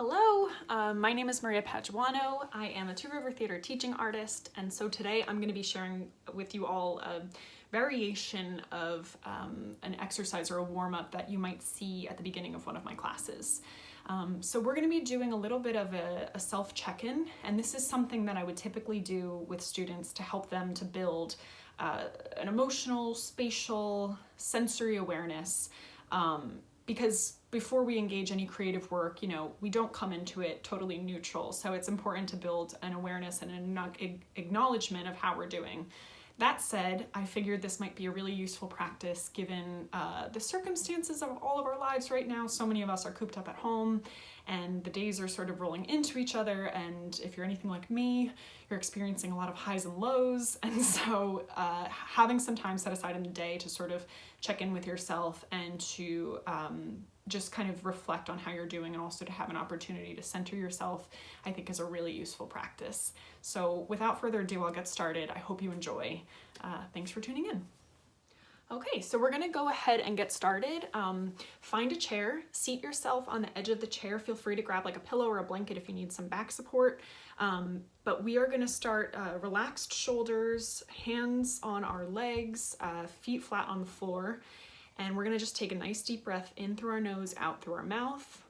Hello, my name is Maria Paduano. I am a Two River Theater teaching artist, and so today I'm going to be sharing with you all a variation of an exercise or a warm-up that you might see at the beginning of one of my classes. So we're going to be doing a little bit of a self check-in, and this is something that I would typically do with students to help them to build an emotional, spatial, sensory awareness. Because before we engage any creative work, we don't come into it totally neutral. So it's important to build an awareness and an acknowledgement of how we're doing. That said, I figured this might be a really useful practice given the circumstances of all of our lives right now. So many of us are cooped up at home and the days are sort of rolling into each other. And if you're anything like me, you're experiencing a lot of highs and lows. And so having some time set aside in the day to sort of check in with yourself and to just kind of reflect on how you're doing and also to have an opportunity to center yourself, I think is a really useful practice. So without further ado, I'll get started. I hope you enjoy. Thanks for tuning in. Okay, so we're gonna go ahead and get started. Find a chair, seat yourself on the edge of the chair. Feel free to grab like a pillow or a blanket if you need some back support. But we are gonna start relaxed shoulders, hands on our legs, feet flat on the floor. And we're gonna just take a nice deep breath in through our nose, out through our mouth.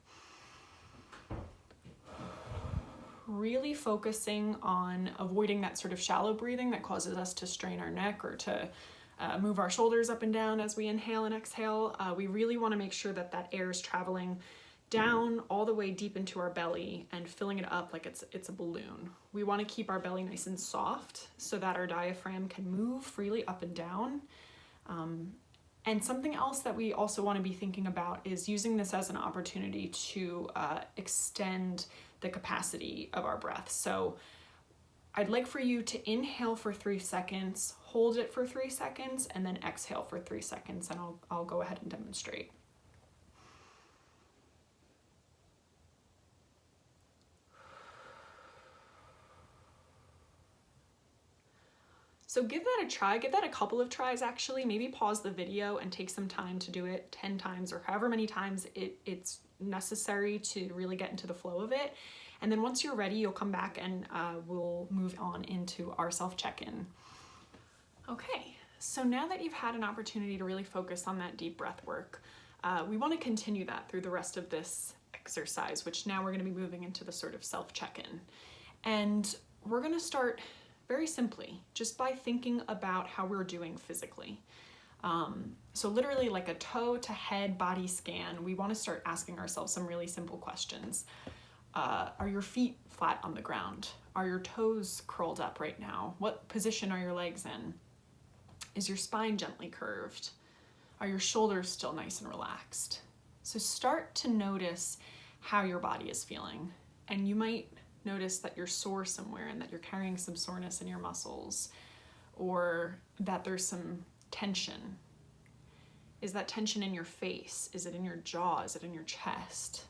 Really focusing on avoiding that sort of shallow breathing that causes us to strain our neck or to move our shoulders up and down as we inhale and exhale. We really wanna make sure that that air is traveling down all the way deep into our belly and filling it up like it's a balloon. We wanna keep our belly nice and soft so that our diaphragm can move freely up and down. And something else that we also want to be thinking about is using this as an opportunity to extend the capacity of our breath. So I'd like for you to inhale for 3 seconds, hold it for 3 seconds, and then exhale for 3 seconds, and I'll go ahead and demonstrate. So give that a try, give that a couple of tries actually, maybe pause the video and take some time to do it 10 times or however many times it's necessary to really get into the flow of it. And then once you're ready, you'll come back and we'll move on into our self check-in. Okay, so now that you've had an opportunity to really focus on that deep breath work, we want to continue that through the rest of this exercise, which now we're going to be moving into the sort of self check-in. And we're going to start very simply, just by thinking about how we're doing physically. So literally like a toe to head body scan, we want to start asking ourselves some really simple questions. Are your feet flat on the ground? Are your toes curled up right now? What position are your legs in? Is your spine gently curved? Are your shoulders still nice and relaxed? So start to notice how your body is feeling. And you might notice that you're sore somewhere and that you're carrying some soreness in your muscles, or that there's some tension. Is that tension in your face? Is it in your jaw? Is it in your chest?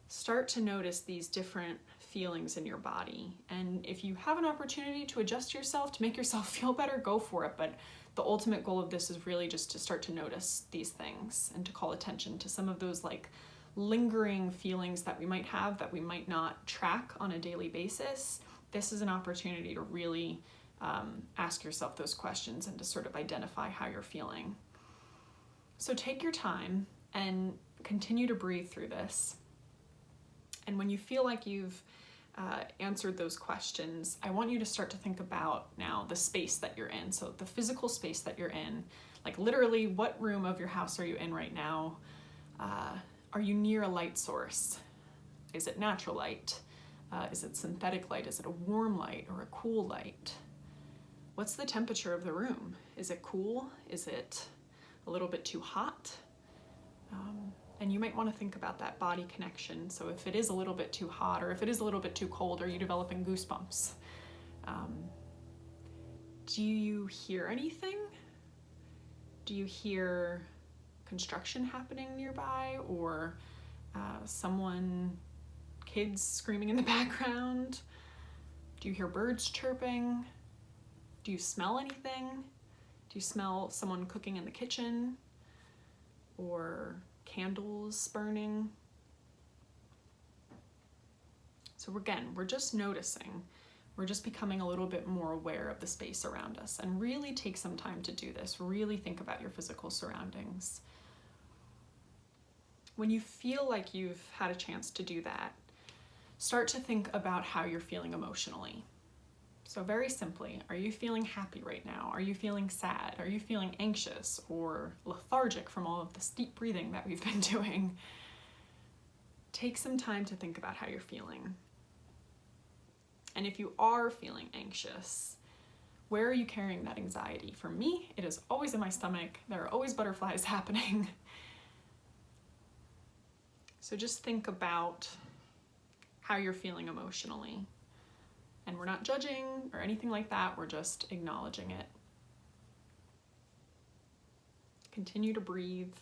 Start to notice these different feelings in your body. And if you have an opportunity to adjust yourself, to make yourself feel better, go for it. But the ultimate goal of this is really just to start to notice these things and to call attention to some of those like lingering feelings that we might have that we might not track on a daily basis. This is an opportunity to really ask yourself those questions and to sort of identify how you're feeling. So take your time and continue to breathe through this. And when you feel like you've answered those questions, I want you to start to think about now the space that you're in. So the physical space that you're in, like literally what room of your house are you in right now? Are you near a light source? Is it natural light? Is it synthetic light? Is it a warm light or a cool light? What's the temperature of the room? Is it cool? Is it a little bit too hot? And you might want to think about that body connection. So if it is a little bit too hot or if it is a little bit too cold, are you developing goosebumps? Do you hear anything? Do you hear construction happening nearby, or kids screaming in the background? Do you hear birds chirping? Do you smell anything? Do you smell someone cooking in the kitchen, or candles burning? So again, we're just noticing. We're just becoming a little bit more aware of the space around us, and really take some time to do this. Really think about your physical surroundings. When you feel like you've had a chance to do that, start to think about how you're feeling emotionally. So very simply, are you feeling happy right now? Are you feeling sad? Are you feeling anxious or lethargic from all of this deep breathing that we've been doing? Take some time to think about how you're feeling. And if you are feeling anxious, where are you carrying that anxiety? For me, it is always in my stomach. There are always butterflies happening. So just think about how you're feeling emotionally. And we're not judging or anything like that. We're just acknowledging it. Continue to breathe.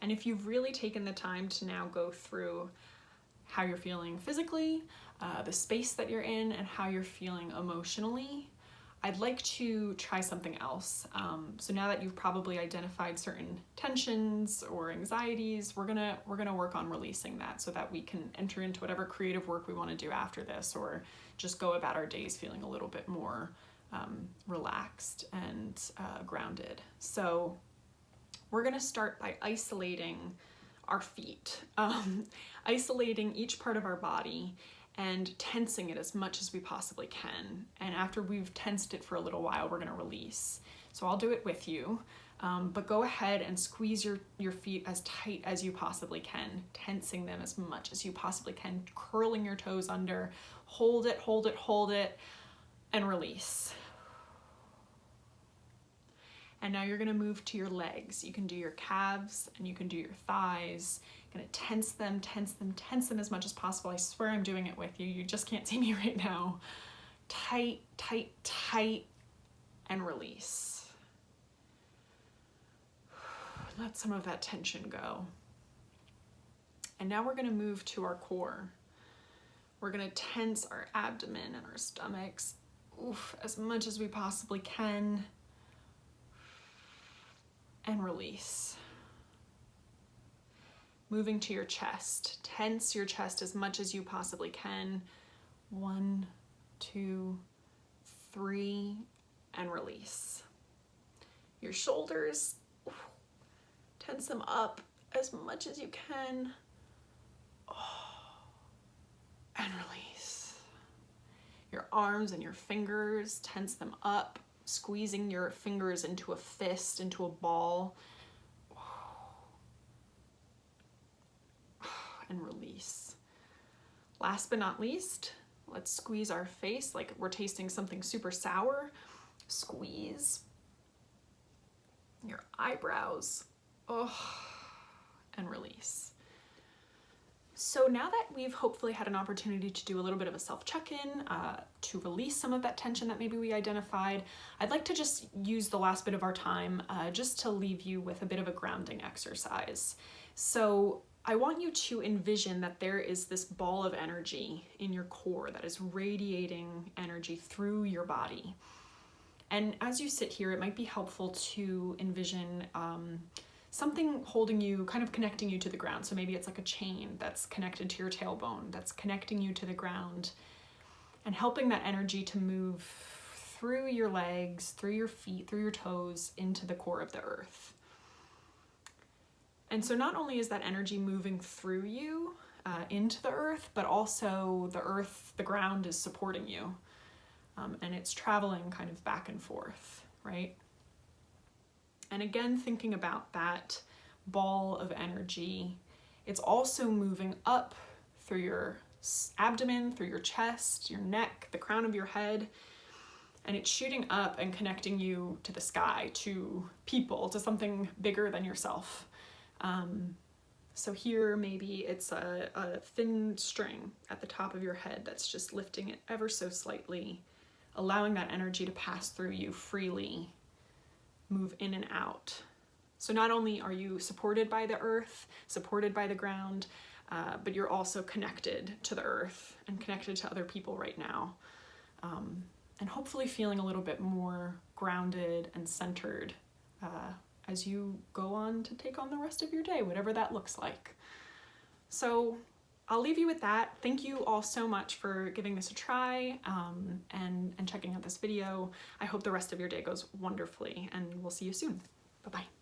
And if you've really taken the time to now go through how you're feeling physically, the space that you're in, and how you're feeling emotionally, I'd like to try something else. So now that you've probably identified certain tensions or anxieties, we're gonna work on releasing that so that we can enter into whatever creative work we want to do after this, or just go about our days feeling a little bit more relaxed and grounded. So we're gonna start by isolating our feet, isolating each part of our body and tensing it as much as we possibly can. And after we've tensed it for a little while, we're gonna release. So I'll do it with you, but go ahead and squeeze your feet as tight as you possibly can, tensing them as much as you possibly can, curling your toes under, hold it, hold it, hold it, and release. And now you're gonna move to your legs. You can do your calves and you can do your thighs. You're gonna tense them, tense them, tense them as much as possible. I swear I'm doing it with you. You just can't see me right now. Tight, tight, tight, and release. Let some of that tension go. And now we're gonna move to our core. We're gonna tense our abdomen and our stomachs, as much as we possibly can. And release. Moving to your chest. Tense your chest as much as you possibly can. 1, 2, 3, and release. Your shoulders, tense them up as much as you can. And release. Your arms and your fingers, tense them up, squeezing your fingers into a fist, into a ball. And release. Last but not least, let's squeeze our face like we're tasting something super sour. Squeeze your eyebrows. And release. So now that we've hopefully had an opportunity to do a little bit of a self-check-in, to release some of that tension that maybe we identified, I'd like to just use the last bit of our time just to leave you with a bit of a grounding exercise. So I want you to envision that there is this ball of energy in your core that is radiating energy through your body. And as you sit here, it might be helpful to envision something holding you, kind of connecting you to the ground. So maybe it's like a chain that's connected to your tailbone, that's connecting you to the ground and helping that energy to move through your legs, through your feet, through your toes, into the core of the earth. And so not only is that energy moving through you into the earth, but also the earth, the ground is supporting you. And it's traveling kind of back and forth, right? And again, thinking about that ball of energy, it's also moving up through your abdomen, through your chest, your neck, the crown of your head, and it's shooting up and connecting you to the sky, to people, to something bigger than yourself. So here, maybe it's a thin string at the top of your head that's just lifting it ever so slightly, allowing that energy to pass through you freely, move in and out. So not only are you supported by the earth, supported by the ground, but you're also connected to the earth and connected to other people right now. And hopefully feeling a little bit more grounded and centered as you go on to take on the rest of your day, whatever that looks like. So I'll leave you with that. Thank you all so much for giving this a try and checking out this video. I hope the rest of your day goes wonderfully, and we'll see you soon. Bye-bye.